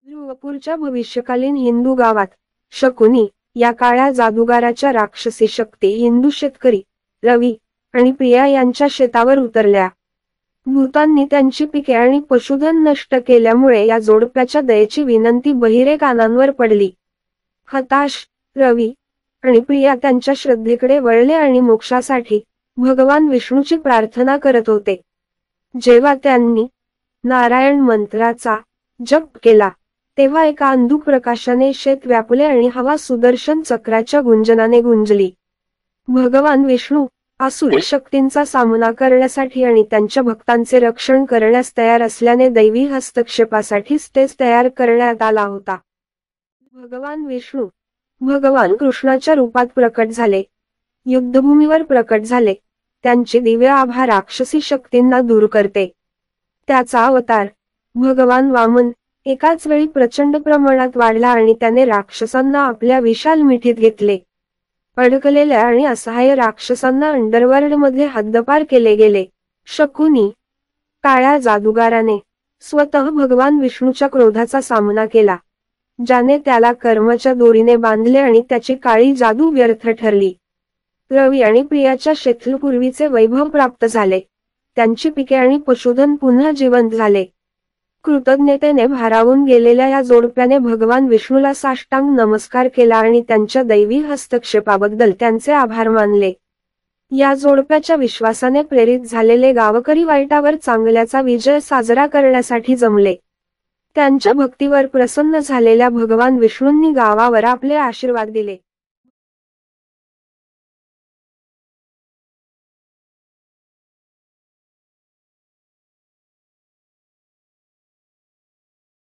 ध्रुवपूरच्या भविष्यकालीन हिंदू गावात शकुनी या काळ्या जादूगाराच्या राक्षसी शक्ती हिंदू शेतकरी रवी आणि प्रिया यांच्या शेतावर उतरल्या. भूतांनी त्यांची पिके आणि पशुधन नष्ट केल्यामुळे या जोडप्याच्या दयेची विनंती बहिरे कानांवर पडली. हताश रवी आणि प्रिया त्यांच्या श्रद्धेकडे वळले आणि मोक्षासाठी भगवान विष्णूची प्रार्थना करत होते. जेव्हा त्यांनी नारायण मंत्राचा जप केला तेव्हा एका अंधुक प्रकाशाने शेत व्यापले आणि हवा सुदर्शन चक्राच्या गुंजनाने गुंजली. भगवान विष्णू असुर शक्तींचा सामना करण्यासाठी आणि त्यांच्या भक्तांचे रक्षण करण्यास तयार असल्याने दैवी हस्तक्षेपासाठी स्टेज तयार करण्यात आला होता. भगवान विष्णू भगवान कृष्णाच्या रूपात प्रकट झाले, युद्धभूमीवर प्रकट झाले. त्यांची दिव्य आभा राक्षसी शक्तींना दूर करते. त्याचा अवतार भगवान वामन एकाच वेळी प्रचंड प्रमाणात वाढला आणि त्याने राक्षसांना आपल्या विशाल मिठीत घेतले. अडकलेल्या आणि असहाय्य राक्षसांना अंडरवर्ल्डमध्ये हद्दपार केले गेले. शकुनी काळ्या जादूगाराने स्वतः भगवान विष्णूच्या क्रोधाचा सामना केला, ज्याने त्याला कर्माच्या दोरीने बांधले आणि त्याची काळी जादू व्यर्थ ठरली. रवी आणि प्रियाच्या शेतपूर्वीचे वैभव प्राप्त झाले. त्यांची पिके आणि पशुधन पुन्हा जिवंत झाले. कृतज्ञतेने भारावून गेलेल्या या जोडप्याने भगवान विष्णूला साष्टांग नमस्कार केला आणि त्यांच्या दैवी हस्तक्षेपाबद्दल त्यांचे आभार मानले. या जोडप्याच्या विश्वासाने प्रेरित झालेले गावकरी वाईटावर चांगल्याचा विजय साजरा करण्यासाठी जमले. त्यांच्या भक्तीवर प्रसन्न झालेल्या भगवान विष्णूंनी गावावर आपले आशीर्वाद दिले.